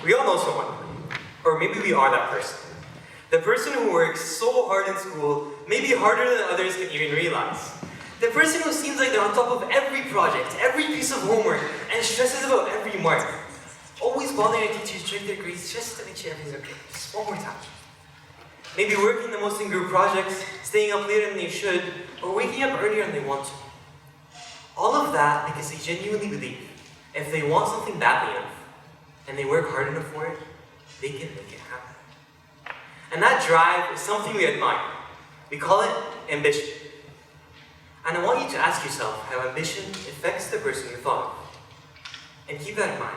We all know someone, or maybe we are that person. The person who works so hard in school, maybe harder than others can even realize. The person who seems like they're on top of every project, every piece of homework, and stresses about every mark. Always bothering their teachers to check their grades just to make sure everything's okay. Just one more time. Maybe working the most in group projects, staying up later than they should, or waking up earlier than they want to. All of that because they genuinely believe if they want something badly enough, and they work hard enough for it, they can make it happen. And that drive is something we admire. We call it ambition. And I want you to ask yourself how ambition affects the person you thought of. And keep that in mind.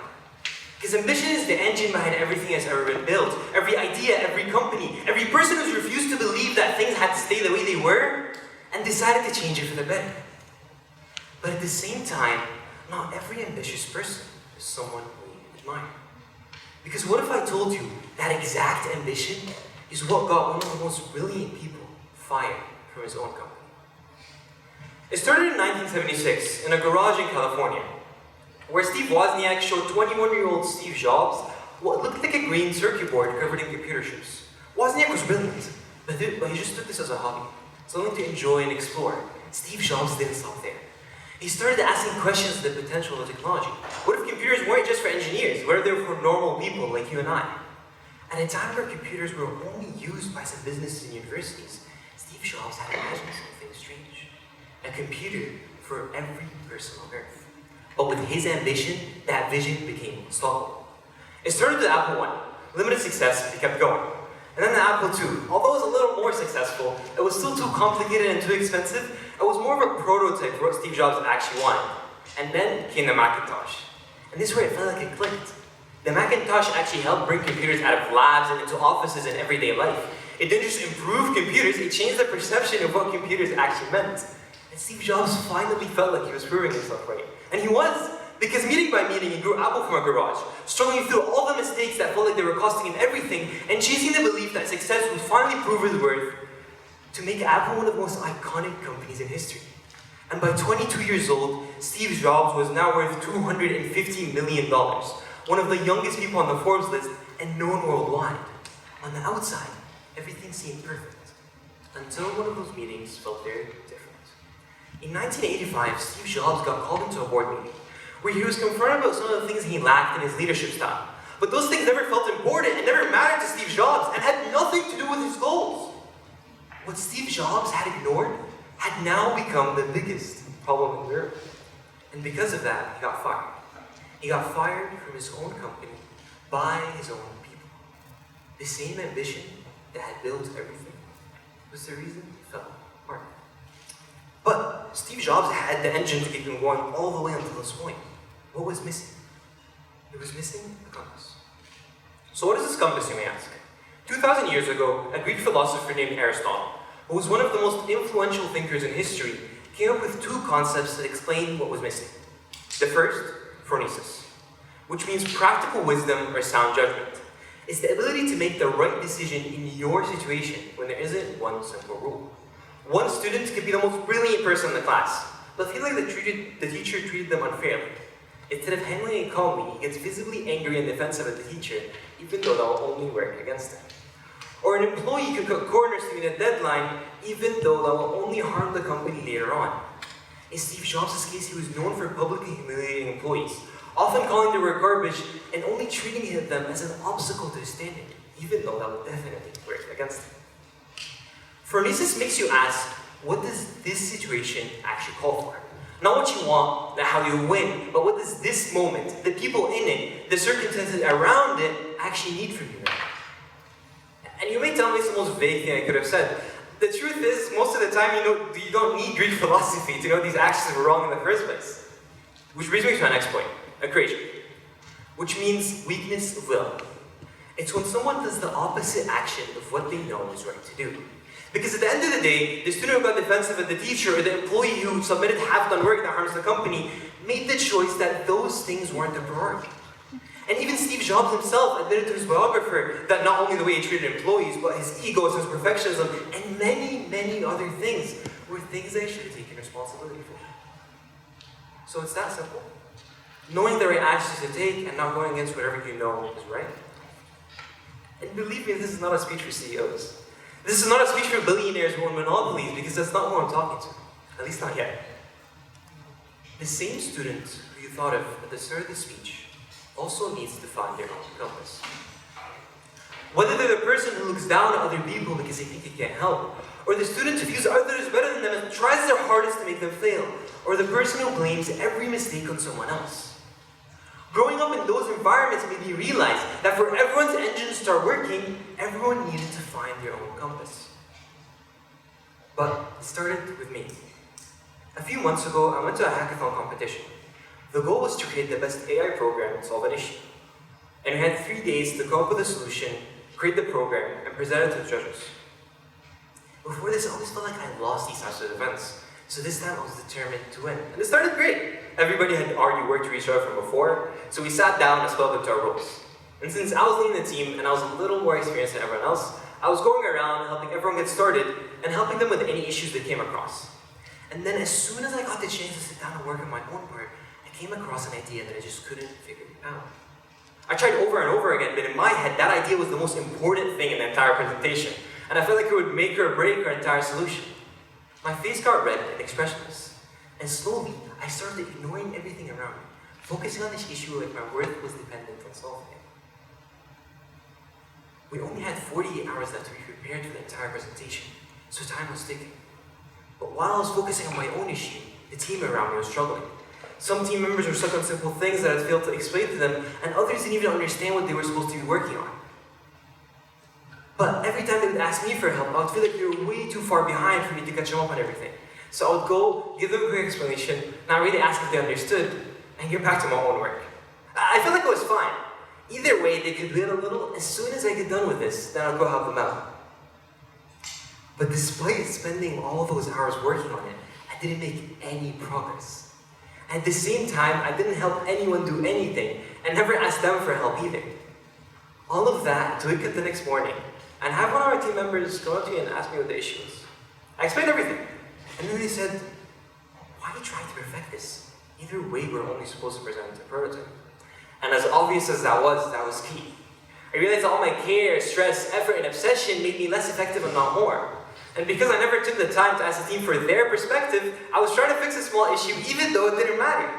Because ambition is the engine behind everything that's ever been built. Every idea, every company, every person who's refused to believe that things had to stay the way they were and decided to change it for the better. But at the same time, not every ambitious person is someone we admire. Because what if I told you that exact ambition is what got one of the most brilliant people fired from his own company? It started in 1976 in a garage in California, where Steve Wozniak showed 21-year-old Steve Jobs what looked like a green circuit board covered in computer chips. Wozniak was brilliant, but he just took this as a hobby, something to enjoy and explore. Steve Jobs didn't stop there. He started asking questions of the potential of technology. What if computers weren't just for engineers? What if they were for normal people like you and I? At a time where computers were only used by some businesses and universities, Steve Jobs had imagined something strange. A computer for every person on Earth. But with his ambition, that vision became unstoppable. It started with the Apple I. Limited success, but he kept going. And then the Apple II. Although it was a little more successful, it was still too complicated and too expensive. It was more of a prototype for what Steve Jobs actually wanted. And then came the Macintosh. And this is where it felt like it clicked. The Macintosh actually helped bring computers out of labs and into offices in everyday life. It didn't just improve computers, it changed the perception of what computers actually meant. And Steve Jobs finally felt like he was proving himself right. And he was, because meeting by meeting, he grew Apple from a garage, struggling through all the mistakes that felt like they were costing him everything, and chasing the belief that success would finally prove his worth to make Apple one of the most iconic companies in history. And by 22 years old, Steve Jobs was now worth $250 million, one of the youngest people on the Forbes list, and known worldwide. On the outside, everything seemed perfect, until one of those meetings felt very different. In 1985, Steve Jobs got called into a board meeting, where he was confronted about some of the things he lacked in his leadership style. But those things never felt important and never mattered to Steve Jobs and had nothing to do with his goals. What Steve Jobs had ignored had now become the biggest problem in the world. And because of that, he got fired. He got fired from his own company by his own people. The same ambition that had built everything was the reason it fell apart. But Steve Jobs had the engine to keep him going all the way until this point. What was missing? It was missing a compass. So what is this compass, you may ask? 2,000 years ago, a Greek philosopher named Aristotle, who was one of the most influential thinkers in history, came up with two concepts that explain what was missing. The first, phronesis, which means practical wisdom or sound judgment. It's the ability to make the right decision in your situation when there isn't one simple rule. One student could be the most brilliant person in the class, but feel like the teacher treated them unfairly. Instead of handling it calmly, he gets visibly angry and defensive at the teacher, even though that will only work against him. Or an employee could cut corners to meet a deadline, even though that will only harm the company later on. In Steve Jobs' case, he was known for publicly humiliating employees, often calling their work garbage and only treating them as an obstacle to his standing, even though that would definitely work against him. Phronesis makes you ask, what does this situation actually call for? Not what you want, not how you win, but what does this moment, the people in it, the circumstances around it actually need from you now? And you may tell me it's the most vague thing I could have said. The truth is, most of the time, you don't need Greek philosophy to know these actions were wrong in the first place. Which brings me to my next point, accretion, which means weakness of will. It's when someone does the opposite action of what they know is right to do. Because at the end of the day, the student who got defensive at the teacher or the employee who submitted half-done work that harms the company made the choice that those things weren't the priority. And even Steve Jobs himself admitted to his biographer that not only the way he treated employees, but his ego, his perfectionism, and many, many other things were things that he should have taken responsibility for. So it's that simple. knowing the right actions to take and not going against whatever you know is right. And believe me, this is not a speech for CEOs. This is not a speech for billionaires who own monopolies, because that's not who I'm talking to. At least not yet. The same student who you thought of at the start of the speech also needs to find their own compass. Whether they're the person who looks down at other people because they think they can't help, or the student who views others better than them and tries their hardest to make them fail, or the person who blames every mistake on someone else. Growing up in those environments made me realize that for everyone's engine to start working, everyone needed to find their own compass. But it started with me. A few months ago, I went to a hackathon competition. The goal was to create the best AI program and solve an issue. And we had 3 days to come up with a solution, create the program, and present it to the judges. Before this, I always felt like I lost these types of events. So this time I was determined to win. And it started great. Everybody had already worked with each other from before, so we sat down and spelled into our roles. And since I was leading the team and I was a little more experienced than everyone else, I was going around helping everyone get started and helping them with any issues they came across. And then as soon as I got the chance to sit down and work on my own part, I came across an idea that I just couldn't figure out. I tried over and over again, but in my head, that idea was the most important thing in the entire presentation. And I felt like it would make or break our entire solution. My face got red and expressionless. And slowly, I started ignoring everything around me, focusing on this issue like my worth was dependent on solving it. We only had 48 hours left to be prepared for the entire presentation, so time was ticking. But while I was focusing on my own issue, the team around me was struggling. Some team members were stuck on simple things that I failed to explain to them, and others didn't even understand what they were supposed to be working on. But every time they would ask me for help, I would feel like they were way too far behind for me to catch them up on everything. So I would go, give them a quick explanation, not really ask if they understood, and get back to my own work. I felt like it was fine. Either way, they could wait a little. As soon as I get done with this, then I'll go help them out. But despite spending all those hours working on it, I didn't make any progress. At the same time, I didn't help anyone do anything, and never asked them for help either. All of that to wake up the next morning, and have one of our team members come up to me and ask me what the issue was. I explained everything. And then they said, why are you trying to perfect this? Either way, we're only supposed to present a prototype. And as obvious as that was key. I realized all my care, stress, effort, and obsession made me less effective and not more. And because I never took the time to ask the team for their perspective, I was trying to fix a small issue even though it didn't matter.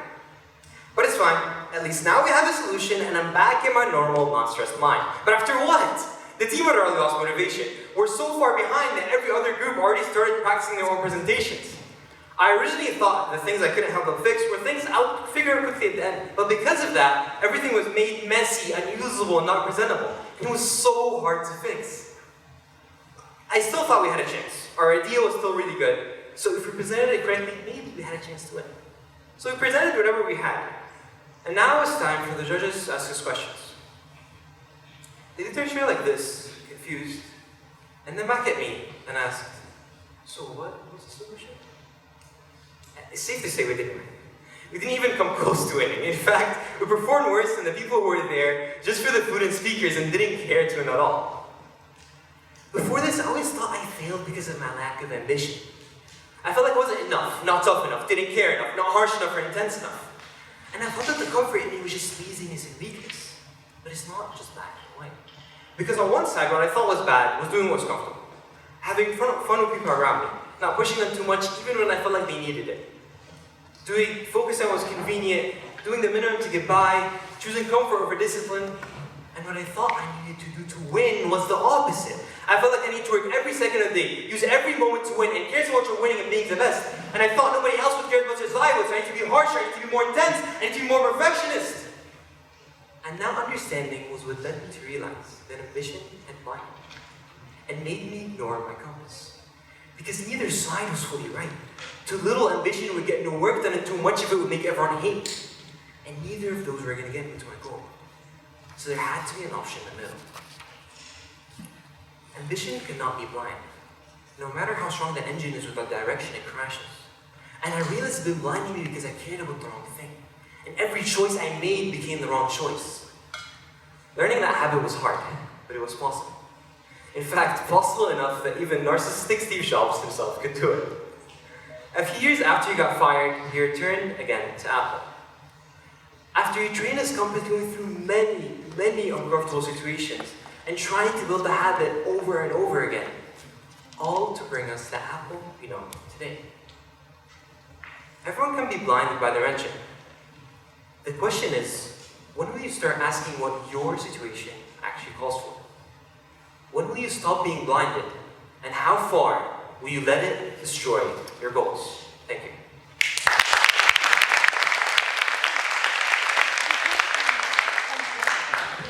But it's fine. At least now we have a solution and I'm back in my normal, non-stressed mind. But after what? The team had already lost motivation. We're so far behind that every other group already started practicing their own presentations. I originally thought the things I couldn't help but fix were things I would figure out quickly at the end. But because of that, everything was made messy, unusable, and not presentable. And it was so hard to fix. I still thought we had a chance. Our idea was still really good. So if we presented it correctly, maybe we had a chance to win. So we presented whatever we had. And now it's time for the judges to ask us questions. They looked at each other like this, confused, and then back at me and asked, so what was the solution? It's safe to say we didn't win. We didn't even come close to winning. In fact, we performed worse than the people who were there just for the food and speakers and didn't care to win at all. Before this, I always thought I failed because of my lack of ambition. I felt like I wasn't enough, not tough enough, didn't care enough, not harsh enough or intense enough. And I thought that the comfort in me was just laziness and weakness. But it's not just black and white. Because on one side, what I thought was bad was doing what was comfortable. Having fun with people around me, not pushing them too much even when I felt like they needed it. Focusing on what was convenient, doing the minimum to get by, choosing comfort over discipline. And what I thought I needed to do to win was the opposite. I felt like I needed to work every second of the day, use every moment to win, and care so much for winning and being the best. And I thought nobody else would care as much as I would, so I need to be harsher, I need to be more intense, I need to be more perfectionist. And that understanding was what led me to realize that ambition had blind me, and made me ignore my compass. Because neither side was fully right. Too little ambition would get no work done, and too much of it would make everyone hate. And neither of those were going to get me to my goal. So there had to be an option in the middle. Ambition cannot be blind. No matter how strong the engine is without direction, it crashes. And I realized it's been blinding me because I cared about the wrong thing. And every choice I made became the wrong choice. Learning that habit was hard, but it was possible. In fact, possible enough that even narcissistic Steve Jobs himself could do it. A few years after he got fired, he returned again to Apple. I after you train us compass going through many, many uncomfortable situations and trying to build the habit over and over again, all to bring us the apple we know today. Everyone can be blinded by their engine. The question is, when will you start asking what your situation actually calls for? When will you stop being blinded? And how far will you let it destroy your goals?